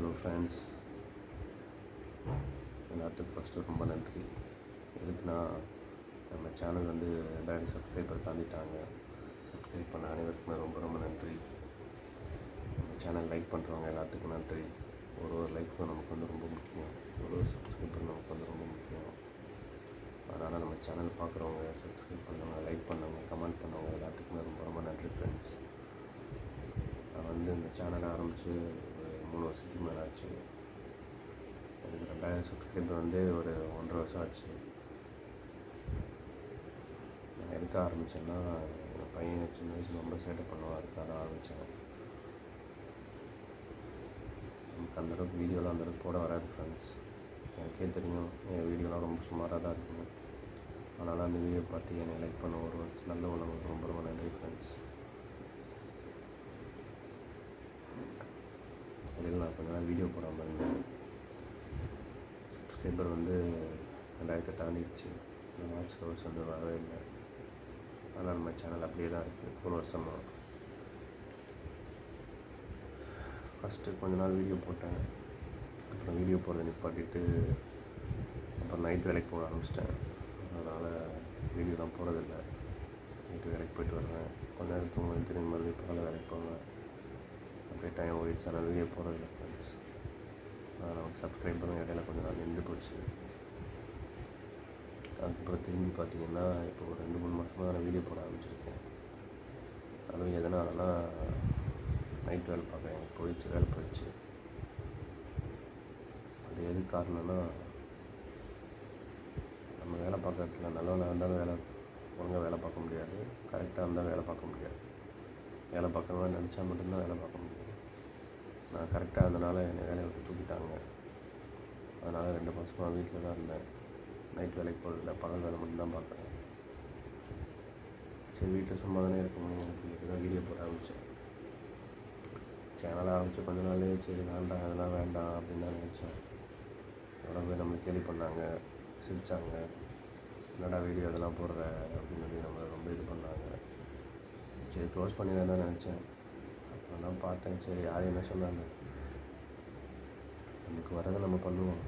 Hello friends, எல்லாத்துக்கும் first ரொம்ப நன்றி. எதுக்குன்னா, நம்ம சேனல் வந்து 2000 சப்ஸ்கிரைபர் தாண்டிட்டாங்க. சப்ஸ்கிரைப் பண்ண அனைவருக்குமே ரொம்ப ரொம்ப நன்றி. நம்ம சேனல் லைக் பண்ணுறவங்க எல்லாத்துக்கும் நன்றி. ஒரு லைக்கும் நமக்கு வந்து ரொம்ப முக்கியம். ஒரு சப்ஸ்கிரைபர் நமக்கு வந்து ரொம்ப முக்கியம். அதனால் நம்ம சேனல் பார்க்குறவங்க, சப்ஸ்கிரைப் பண்ணவங்க, லைக் பண்ணவங்க, கமெண்ட் பண்ணவங்க எல்லாத்துக்குமே ரொம்ப ரொம்ப நன்றி ஃப்ரெண்ட்ஸ். நான் வந்து இந்த சேனலை ஆரம்பித்து ஒரு 3 வருஷத்துக்கு மேலே ஆச்சு. எனக்கு 2000 சப்ஸ்கிரைபர் வந்து ஒரு 1.5 வருஷம் ஆச்சு. நான் எதுக்கு ஆரம்பித்தேன்னா, என் பையன் சின்ன வயசில் ரொம்ப சேட்டை பண்ணுவான், அதுக்காக ஆரம்பித்தேன். நமக்கு அந்தளவுக்கு வீடியோலாம் அந்தளவுக்கு போட வராது ஃப்ரெண்ட்ஸ். எனக்கே தெரியும், என் வீடியோலாம் ரொம்ப சுமாராக தான் இருக்கும். அதனால் அந்த வீடியோ பார்த்து என்னை லைக் பண்ண ஒரு நல்ல உள்ளவங்களுக்கு ரொம்ப ரொம்ப நன்றி ஃப்ரெண்ட்ஸ். இடையில் நான் கொஞ்ச நாள் வீடியோ போடாமல் இருந்தேன். சப்ஸ்கிரைபர் வந்து 2000 தாண்டிடுச்சு. இந்த வாட்ச் ஹவர்ஸ் வந்து வரவே இல்லை. ஆனால் நம்ம சேனல் அப்படியே தான் இருக்குது ஒரு வருஷமாக. ஃபஸ்ட்டு கொஞ்ச நாள் வீடியோ போட்டேன். அப்புறம் வீடியோ போடுறதை நிப்பாட்டிட்டு அப்புறம் நைட் வேலைக்கு போக ஆரம்பிச்சிட்டேன். அதனால் வீடியோலாம் போடுறதில்லை. நைட்டு வேலைக்கு போய்ட்டு வருவேன். கொஞ்ச நேரம் தூங்க திரும்பி மறுபடியும் பகல வேலைக்கு போவேன். அப்படியே டைம் ஓடிடுச்சு. அதனால் வீடியோ போடுறதில்லை ஃப்ரெண்ட்ஸ். அதனால் சப்ஸ்கிரைபரும் இடையில கொஞ்ச நாள் நின்று போச்சு. அதுக்கப்புறம் திரும்பி பார்த்திங்கன்னா, இப்போ ஒரு 2-3 மாதமாக நான் வீடியோ போட ஆரம்பிச்சிருக்கேன். அதுவும் எதனாலனா, நைட் வேலை பார்க்குறேன். எனக்கு வேலை போயிடுச்சு. அது எதுக்கு காரணம்னா, நம்ம வேலை பார்க்குற இடத்துல நல்லவனாக இருந்தாலும் ஒழுங்காக வேலை பார்க்க முடியாது. கரெக்டாக இருந்தால் வேலை பார்க்க முடியாது. வேலை பார்க்கணும்னு நினச்சா மட்டும்தான் வேலை பார்க்க முடியும். நான் கரெக்டாக இருந்தனால என்னை வேலையை விட்டு தூக்கிட்டாங்க. அதனால் 2 மாதமாக வீட்டில் தான் இருந்தேன். நைட் வேலைக்கு போகிறதில்ல, பகல் வேலை மட்டும்தான் பார்க்குறேன். சரி, வீட்டில் சும்மா தானே இருக்க முடியும் அப்படின்னு தான் வீடியோ போட ஆரம்பித்தேன். சேனல் ஆரம்பித்து கொஞ்ச நாள்லேயே சரி வேண்டாம், அதெல்லாம் வேண்டாம் அப்படின்னு தான் நினச்சேன். எவ்வளோ பேர் நம்மளை கேலி பண்ணாங்க, சிரித்தாங்க. என்னடா வீடியோ அதெல்லாம் போடுற அப்படின்னு சொல்லி நம்மளை ரொம்ப இது பண்ணாங்க. சரி, க்ளோஸ் பண்ணிடலாம் தான் நினச்சேன். அப்புறம் தான் பார்த்தேன், சரி யார் என்ன சொன்னாங்க, நமக்கு வரதை நம்ம பண்ணுவோம்.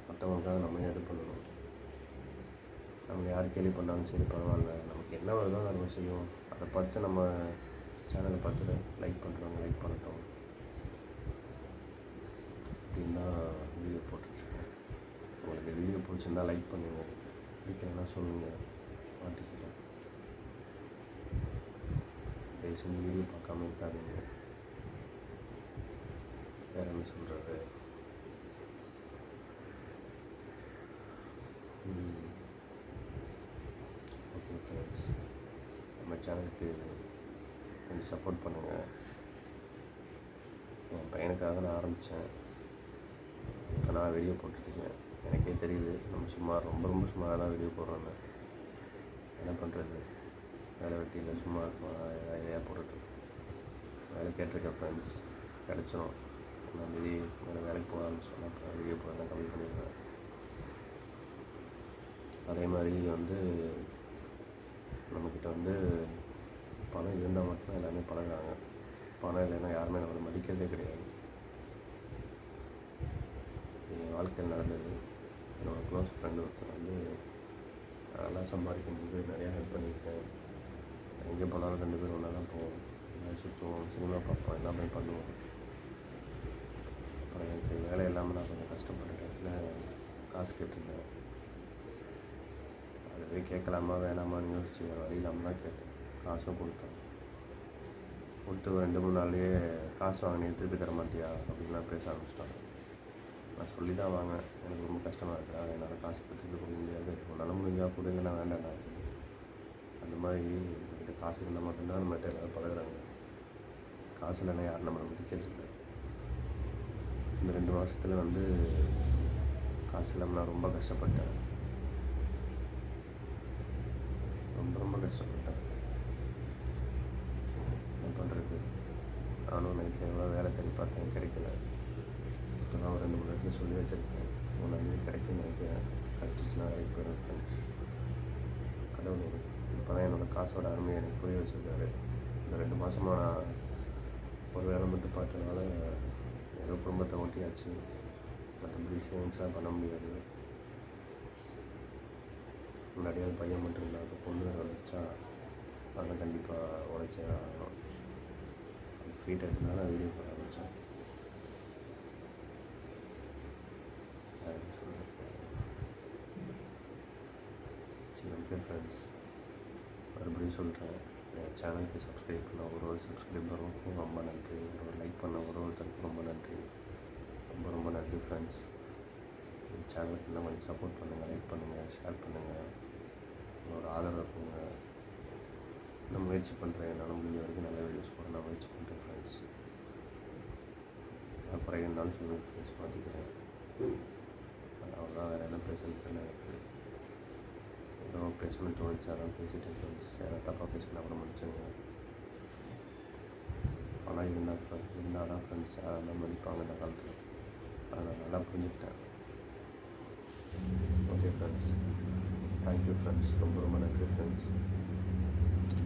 மற்றவங்களுக்காக நம்ம இது பண்ணணும். நம்ம யார் கேள்வி பண்ணாலும் சரி பரவாயில்ல, நமக்கு என்ன வருதோ நம்ம செய்வோம். அதை பார்த்து நம்ம சேனலை பார்த்துட்டு லைக் பண்ணுறவங்க லைக் பண்ணட்டும் அப்படின்னு தான் வீடியோ போட்டுட்ருக்கேன். உங்களுக்கு வீடியோ பிடிச்சிருந்தா லைக் பண்ணுங்கள், பிடிக்கலன்னா சொல்லுங்கள், மாற்றிக்கிட்டேன். தயவு செஞ்சு வீடியோ பார்க்காம இருக்காதீங்க. வேறு என்ன சொல்கிறது, ஓகே ஃப்ரெண்ட்ஸ், நம்ம சேனலுக்கு கொஞ்சம் சப்போர்ட் பண்ணுங்கள். என் பையனுக்காக நான் ஆரம்பித்தேன். இப்போ நான் வீடியோ போட்டுட்ருக்கேன். எனக்கே தெரியுது நம்ம ரொம்ப ரொம்ப சுமாராக தான் வீடியோ போடுறோன்னு. என்ன பண்ணுறது, வேலை வெட்டியில் சும்மா இருக்கும், ஐடியா போட்டுட்டு வேலை கேட்டிருக்கேன் ஃப்ரெண்ட்ஸ். கிடச்சிரும். நான் வேலைக்கு போக ஆரம்பிச்சோன்னா அப்புறம் வீடியோ போட கம்மி பண்ணிடுவேன். அதே மாதிரி வந்து நம்மக்கிட்ட வந்து பணம் இருந்தால் மட்டும் எல்லாமே பழகுறாங்க. பணம் இல்லைன்னா யாருமே நம்மளை மதிக்கிறதே கிடையாது. என் வாழ்க்கையில் நடந்தது. என்னோடய க்ளோஸ் ஃப்ரெண்டு ஒருத்தர் வந்து நல்லா சம்பாதிக்கும்போது நிறையா ஹெல்ப் பண்ணியிருக்கேன். எங்கே போனாலும் 2 பேரும் ஒன்றா தான் போவோம், சுற்றுவோம், சினிமா பார்ப்போம், எல்லாமே பண்ணுவோம். அப்புறம் எனக்கு வேலை இல்லாமல் நான் கொஞ்சம் கஷ்டப்பட்ட இடத்துல காசு கேட்டிருந்தேன். அதுவே கேட்கலாமா வேணாமான்னு யோசிச்சு வழி இல்லாமல் தான் கேட்டேன். காசும் கொடுத்தேன். கொடுத்து ஒரு 2-3 நாள்லேயே காசு வாங்கினே திருப்பி தர மாட்டியா அப்படின்லாம் பேச ஆரம்பிச்சிட்டாங்க. நான் சொல்லி தான் வாங்கினேன், எனக்கு ரொம்ப கஷ்டமாக இருக்குடா, என்னால் காசு திருப்பி கொடுக்க முடியாது, உன்னால் முடிஞ்சால் கொடுங்க, நான் வேண்டாம். அந்த மாதிரி நம்மக்கிட்ட காசு இருந்தால் மட்டும்தான் நம்மகிட்ட எல்லோரும் பழகுறாங்க. காசு இல்லைன்னா யாரும் நம்மளை மதிக்கிறது இல்லை. இந்த 2 மாதத்தில் வந்து காசு இல்லாமல் நான் ரொம்ப கஷ்டப்பட்டேன். ரொம்ப கஷ்டப்பட்டேன். என்ன பண்ணுறது, நானும் நைட்டில் எவ்வளோ வேலை தேடி பார்த்தேன், கிடைக்கல. இப்போ தான் ஒரு 2-3 இடத்துல சொல்லி வச்சுருக்கேன். ஒன்று கிடைக்கும்னு நினைக்கிறேன். கிடச்சிச்சுன்னா வேலைக்கு போயிடும் ஃப்ரெண்ட்ஸ். கடவுள் இப்போ தான் என்னோடய காசோட அருமையை எனக்கு புரிய வச்சுருக்காரு. இந்த 2 மாதமாக நான் ஒரு வேலை மட்டும் பார்த்ததுனால ஏதோ குடும்பத்தை ஓட்டியாச்சு. மற்றபடி சேவிங்ஸ்லாம் பண்ண முடியாது. முன்னாடியே அது பையன் மட்டும் இல்லை, அது பொண்ணு வந்துச்சா அதெல்லாம் கண்டிப்பாக உழைச்சே ஆகணும். அந்த ஃபீட் எடுத்தனால வீடியோ பண்ண ஆரம்பித்தேன். சரி, ஓகே ஃப்ரெண்ட்ஸ், மறுபடியும் சொல்கிறேன், என் சேனலுக்கு சப்ஸ்கிரைப் பண்ண ஒரு சப்ஸ்கிரைபருக்கும் ரொம்ப நன்றி. ஒரு லைக் பண்ண ஒருத்தருக்கும் ரொம்ப நன்றி. ரொம்ப நன்றி ஃப்ரெண்ட்ஸ். இந்த சேனலுக்கு இன்னும் கொஞ்சம் சப்போர்ட் பண்ணுங்கள், லைக் பண்ணுங்கள், ஷேர் பண்ணுங்கள், ஒரு ஆதரவு கொடுங்க. நான் முயற்சி பண்ணுறேன், என்னால் முடிஞ்ச வரைக்கும் நல்ல வீடியோஸ் போட நான் முயற்சி பண்ணுறேன் ஃப்ரெண்ட்ஸ். நான் குறையனாலும் சொல்லுங்கள் ஃப்ரெண்ட்ஸ், பார்த்துக்கிறேன். அவ்வளோதான், வேறு என்ன பேசுகிறது எனக்கு. ஏதோ பேசணும்னு தோணுச்சு, அதான் பேசிட்டேன் ஃப்ரெண்ட்ஸ். யாராவது தப்பாக பேசினா கூட முடிச்சுங்க. ஆனால் இருந்தால் தான் ஃப்ரெண்ட்ஸ் யாரெல்லாம் மதிப்பாங்க இந்த காலத்தில். அதை நான் நல்லா புரிஞ்சுக்கிட்டேன். ஓகே ஃப்ரெண்ட்ஸ், தேங்க்யூ ஃப்ரெண்ட்ஸ், ரொம்ப நன்றி ஃப்ரெண்ட்ஸ்.